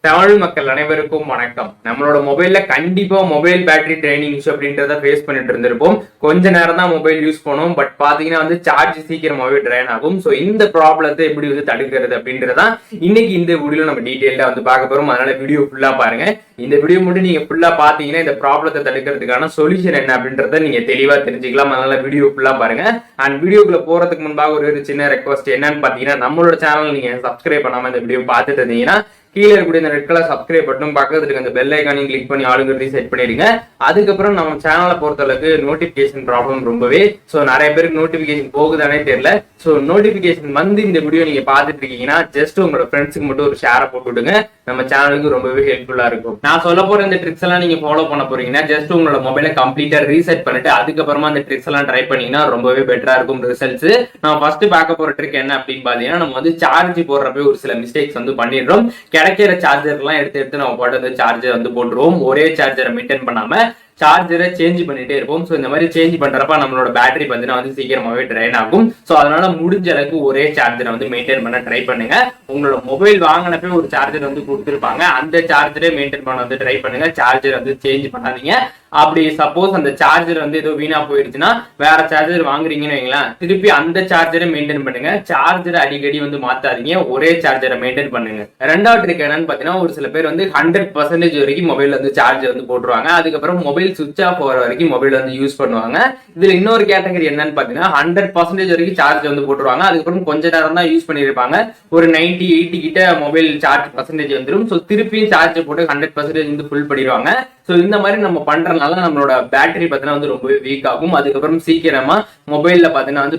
தமிழ் மக்கள் அனைவருக்கும் வணக்கம். நம்மளோட மொபைல்ல கண்டிப்பா மொபைல் பேட்டரி ட்ரைனிங் இஷ்யூ அப்படின்றத ஃபேஸ் பண்ணிட்டு இருந்திருப்போம். கொஞ்ச நேரம் தான் மொபைல் யூஸ் பண்ணுவோம், பட் பாத்தீங்கன்னா சார்ஜ் சீக்கிரமாவே ட்ரைன் ஆகும். சோ இந்த ப்ராப்ளத்தை எப்படி தடுக்கிறது அப்படின்றதான் இன்னைக்கு இந்த வீடியோல நம்ம டீடைலா பார்க்க போறோம். அதனால வீடியோ ஃபுல்லா பாருங்க. இந்த வீடியோ மட்டும் நீங்க ஃபுல்லா பாத்தீங்கன்னா இந்த ப்ராப்ளத்தை தடுக்கிறதுக்கான சொல்யூஷன் என்ன அப்படின்றத நீங்க தெளிவா தெரிஞ்சுக்கலாம். அதனால வீடியோ ஃபுல்லா பாருங்க. அண்ட் வீடியோக்குள்ள போறதுக்கு முன்பாக ஒரு சின்ன ரெக்வஸ்ட் என்னன்னு பாத்தீங்கன்னா, நம்மளோட சேனல் நீங்க சப்ஸ்கிரைப் பண்ணாம இந்த வீடியோ பார்த்துட்டு இருந்தீங்கன்னா கீழே இருக்கக்கூடிய இந்த ரெட் கலர் சப்ஸ்கிரைப் பட்டன் பக்கத்துல இருக்க அந்த பெல் ஐகானையும் கிளிக் பண்ணி ஆளுங்கிறதையும் செட் பண்ணிடுங்க. அதுக்கப்புறம் நம்ம சேனலை பொறுத்தளவுக்கு நோட்டிபிகேஷன் ப்ராப்ளம் ரொம்பவே நிறைய பேருக்கு நோட்டிபிகேஷன் போகுதானே தெரியல. ஸோ நோட்டிபிகேஷன் இந்த வீடியோ நீங்க பார்த்துட்டு இருக்கீங்கன்னா ஜஸ்ட் உங்களோட ஃப்ரெண்ட்ஸுக்கு மட்டும் ஒரு ஷேரை போட்டு விடுங்க. நம்ம சேனலுக்கு ரொம்பவே ஹெல்ப்ஃபுல்லா இருக்கும். நான் சொல்ல போற இந்த ட்ரிக்ஸ் எல்லாம் நீங்க ஃபாலோ பண்ண போறீங்கன்னா ஜஸ்ட் உங்களோட மொபைலை கம்ப்ளீட்டா ரீசெட் பண்ணிட்டு அதுக்கப்புறமா அந்த ட்ரிக்ஸ் எல்லாம் ட்ரை பண்ணீங்கன்னா ரொம்பவே பெட்டரா இருக்கும் ரிசல்ட்ஸ். நான் ஃபர்ஸ்ட் பார்க்க போற ட்ரிக் என்ன அப்படின்னு பாத்தீங்கன்னா, நம்ம சார்ஜ் போடுறப்ப ஒரு சில மிஸ்டேக்ஸ் பண்ணிடுறோம். கிடைக்கிற சார்ஜர் எல்லாம் எடுத்து நம்ம போட்டு சார்ஜர் போட்டுருவோம். ஒரே சார்ஜரை மெயின்டைன் பண்ணாம சார்ஜரை சேஞ்ச் பண்ணிட்டே இருப்போம். ஸோ இந்த மாதிரி சேஞ்ச் பண்றப்ப நம்மளோட பேட்டரி சீக்கிரமாவே ட்ரைன் ஆகும். ஸோ அதனால முடிஞ்ச அளவுக்கு ஒரே சார்ஜரை மெயின்டைன் பண்ண ட்ரை பண்ணுங்க. உங்களோட மொபைல் வாங்கினப்ப ஒரு சார்ஜர் கொடுத்துருப்பாங்க, அந்த சார்ஜரை மெயின்டைன் பண்ண ட்ரை பண்ணுங்க. சார்ஜர் சேஞ்ச் பண்ணாதீங்க. அப்படி சப்போஸ் அந்த சார்ஜர் ஏதோ வீணா போயிடுச்சுன்னா வேற சார்ஜர் வாங்குறீங்கன்னு வைங்களேன், திருப்பி அந்த சார்ஜரை மெயின்டைன் பண்ணுங்க. சார்ஜரை அடிக்கடி மாத்தாதீங்க, ஒரே சார்ஜரை மெயின்டைன் பண்ணுங்க. ரெண்டாவது ட்ரிக் என்னன்னு பாத்தீங்கன்னா, ஒரு சில பேர் 100% வரைக்கும் மொபைல் சார்ஜ் போட்டுருவாங்க. அதுக்கப்புறம் மொபைல் சுவிட்ச் ஆஃப் ஆகிற வரைக்கும் மொபைல் யூஸ் பண்ணுவாங்க. இதுல இன்னொரு கேட்டகரி என்னன்னு பாத்தீங்கன்னா, 100% வரைக்கும் சார்ஜ் போட்டுருவாங்க. அதுக்கப்புறம் கொஞ்ச நேரம் தான் யூஸ் பண்ணிருப்பாங்க. ஒரு 90-80 கிட்ட மொபைல் சார்ஜ் பர்சன்டேஜ் வந்துடும். ஸோ திருப்பியும் சார்ஜ் போட்டு 100% ஃபுல் பண்ணிடுவாங்க. ஸோ இந்த மாதிரி நம்ம பண்றதுனால நம்மளோட பேட்டரி ரொம்பவே வீக் ஆகும். அதுக்கப்புறம் சீக்கிரமா மொபைல்ல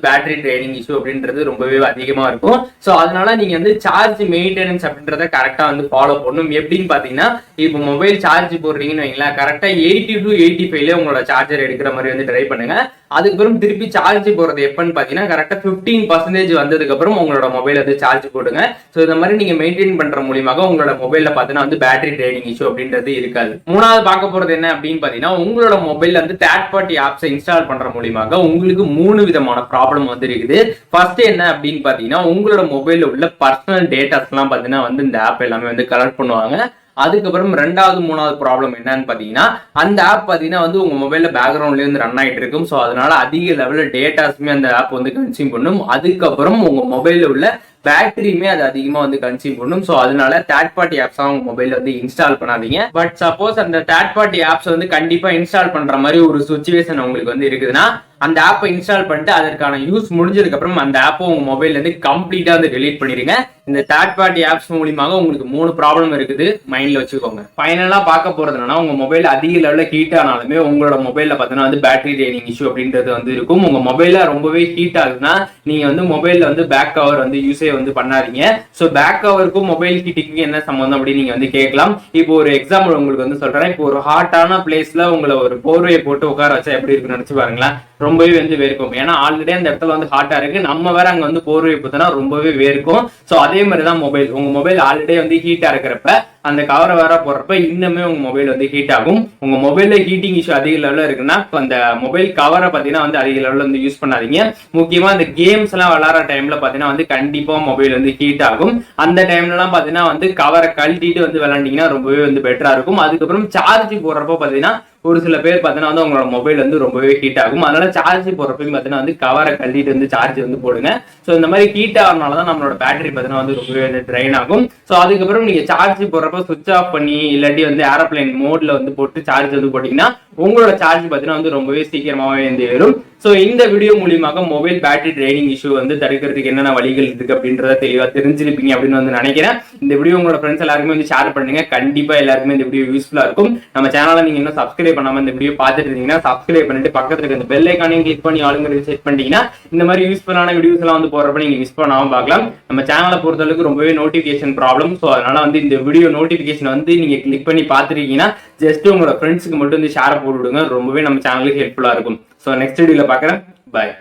பேட்டரி ட்ரைனிங் இஷ்யூ அப்படின்றது ரொம்பவே அதிகமா இருக்கும். ஸோ அதனால நீங்க சார்ஜ் மெயின்டெனன்ஸ் அப்படின்றத கரெக்டா ஃபாலோ பண்ணணும். எப்படின்னு பாத்தீங்கன்னா, இப்போ மொபைல் சார்ஜ் போடுறீங்கன்னு வைங்களேன், கரெக்டா 80 to 85 உங்களோட சார்ஜர் எடுக்கிற மாதிரி ட்ரை பண்ணுங்க. அதுக்கப்புறம் திருப்பி சார்ஜ் போறது எப்பன்னு பாத்தீங்கன்னா, கரெக்டா 15% வந்ததுக்கு அப்புறம் உங்களோட மொபைல் சார்ஜ் போடுங்க. ஸோ இந்த மாதிரி நீங்க மெயின்டைன் பண்ற மூலியமாக உங்களோட மொபைல்ல பாத்தீங்கன்னா பேட்டரி ட்ரைனிங் இஷ்யூ அப்படின்றது இருக்காது. மூணாவது பார்க்க போறது என்ன அப்படின்னு பாத்தீங்கன்னா, உங்களோட மொபைல்ல தேர்ட் பார்ட்டி ஆப்ஸ் இன்ஸ்டால் பண்ற மூலியமாக உங்களுக்கு 3 விதமான ப்ராப்ளம் இருக்குது. ஃபர்ஸ்ட் என்ன அப்படின்னு பாத்தீங்கன்னா, உங்களோட மொபைல்ல உள்ள பர்சனல் டேட்டாஸ் எல்லாம் பாத்தீங்கன்னா இந்த ஆப் எல்லாமே கலெக்ட் பண்ணுவாங்க. அதுக்கப்புறம் ரெண்டாவது மூணாவது ப்ராப்ளம் என்னன்னு பாத்தீங்கன்னா, அந்த ஆப் பாத்தீங்கன்னா உங்க மொபைல்ல பேக்ரவுண்ட்ல ரன் ஆயிட்டு இருக்கும். ஸோ அதனால அதிக லெவல்ல டேட்டாஸ்மே அந்த ஆப் கன்சியூம் பண்ணும். அதுக்கப்புறம் உங்க மொபைல்ல உள்ள பேட்டரியுமே அது அதிகமா கன்சியூம் பண்ணும். ஸோ அதனால தேர்ட் பார்ட்டி ஆப்ஸ் உங்க மொபைல்ல இன்ஸ்டால் பண்ணாதீங்க. பட் சப்போஸ் அந்த தேர்ட் பார்ட்டி ஆப்ஸ் கண்டிப்பா இன்ஸ்டால் பண்ற மாதிரி ஒரு சுச்சுவேஷன் உங்களுக்கு இருக்குதுன்னா, அந்த ஆப்பை இன்ஸ்டால் பண்ணிட்டு அதற்கான யூஸ் முடிஞ்சதுக்கு அப்புறம் அந்த ஆப்பை உங்க மொபைல்ல கம்ப்ளீட்டா டெலீட் பண்ணிடுங்க. இந்த தேர்ட் பார்ட்டி ஆப்ஸ் மூலியமாக உங்களுக்கு 3 ப்ராப்ளம் இருக்குது, மைண்ட்ல வச்சுக்கோங்க. ஃபைனலா பார்க்க போறது என்னன்னா, உங்க மொபைல் அதிக லெவல்ல ஹீட் ஆனாலுமே உங்களோட மொபைல்ல பாத்தீங்கன்னா பேட்டரி ட்ரைனிங் இஷ்யூ அப்படின்றது இருக்கும். உங்க மொபைல்ல ரொம்பவே ஹீட் ஆகுதுன்னா நீங்க மொபைல்ல பேக் கவர் யூஸே பண்ணாதீங்க. சோ பேக் கவருக்கும் மொபைல் ஹீட்டிங்க்கு என்ன சம்பந்தம் அப்படின்னு நீங்க கேட்கலாம். இப்போ ஒரு எக்ஸாம்பிள் உங்களுக்கு சொல்றேன். இப்போ ஒரு ஹாட்டான பிளேஸ்ல உங்களை ஒரு போர்வையை போட்டு உட்கார வச்சா எப்படி இருக்குன்னு நினைச்சு பாருங்களேன். ரொம்பவே வேர்க்கும். ஏன்னா ஆல்ரெடி அந்த இடத்துல ஹாட்டா இருக்கு, நம்ம வேற அங்க போர்வை போத்தனா ரொம்பவே வேர்க்கும். சோ அதே மாதிரிதான் மொபைல். உங்க மொபைல் ஆல்ரெடி ஹீட்டா இருக்கிறப்ப அந்த கவரை வேற போடுறப்ப இன்னுமே உங்க மொபைல் ஹீட் ஆகும். உங்க மொபைல்ல ஹீட்டிங் இஷ்யூ அதிக லெவல்ல இருக்குன்னா அந்த மொபைல் கவரை பாத்தீங்கன்னா அதிக லெவல்ல யூஸ் பண்ணாதீங்க. முக்கியமா இந்த கேம்ஸ் எல்லாம் விளையாடுற டைம்ல பாத்தீங்கன்னா கண்டிப்பா மொபைல் ஹீட் ஆகும். அந்த டைம்ல எல்லாம் பாத்தீங்கன்னா கவரை கழட்டிட்டு விளையாண்டீங்கன்னா ரொம்பவே பெட்டரா இருக்கும். அதுக்கப்புறம் சார்ஜ் போடுறப்ப பாத்தீங்கன்னா ஒரு சில பேர் பாத்தீங்கன்னா உங்களோட மொபைல் ரொம்பவே ஹீட் ஆகும். அதனால சார்ஜ் போடுறப்ப பாத்தீங்கன்னா கவரை கழட்டிட்டு சார்ஜ் போடுங்க. சோ இந்த மாதிரி ஹீட் ஆகிறதுனாலதான் நம்மளோட பேட்டரி பாத்தீங்கன்னா ரொம்பவே ட்ரைன் ஆகும். சோ அதுக்கப்புறம் நீங்க சார்ஜ் போடுறப்ப சுவிட்ச் ஆஃப் பண்ணி இல்லாட்டி ஏரோப்ளைன் மோட்ல போட்டு சார்ஜ் போட்டீங்கன்னா உங்களோட சார்ஜ் பாத்தீங்கன்னா ரொம்பவே சீக்கிரமாவே வரும். சோ இந்த வீடியோ மூலியமாக மொபைல் பேட்டரி ட்ரைனிங் இஷ்யூ தடுக்கிறதுக்கு என்னென்ன வழிகள் இருக்கு அப்படின்றத தெளிவா தெரிஞ்சிருப்பீங்க அப்படின்னு நினைக்கிறேன். இந்த வீடியோ உங்களோட ஃப்ரெண்ட்ஸ் எல்லாருக்குமே ஷேர் பண்ணுங்க. கண்டிப்பா எல்லாருக்குமே இந்த வீடியோ யூஸ்ஃபுல்லா இருக்கும். நம்ம சேனலை நீங்க இன்னும் சப்ஸ்கிரைப் பண்ணாம இந்த வீடியோ பார்த்துட்டு இருந்தீங்கன்னா சப்ஸ்கிரைப் பண்ணிட்டு பக்கத்துல இருக்க இந்த பெல் ஐகானையும் கிளிக் பண்ணி ஆளுங்க செட் பண்ணிட்டீங்கன்னா இந்த மாதிரி யூஸ்ஃபுல்லான வீடியோஸ் எல்லாம் போறப்ப நீங்க மிஸ் பண்ணாம பார்க்கலாம். நம்ம சேனலை பொறுத்தளவுக்கு ரொம்பவே நோட்டிபிகேஷன் ப்ராப்ளம். ஸோ அதனால இந்த வீடியோ நோட்டிபிகேஷன் நீங்க கிளிக் பண்ணி பார்த்துருக்கீங்கன்னா ஜஸ்ட் உங்களோட ஃப்ரெண்ட்ஸுக்கு மட்டும் ஷேர் போட்டு விடுங்க. ரொம்பவே நம்ம சேனலுக்கு ஹெல்ப்ஃபுல்லா இருக்கும். ஸோ நெக்ஸ்ட் வீடியோல பார்க்குறேன். பாய்.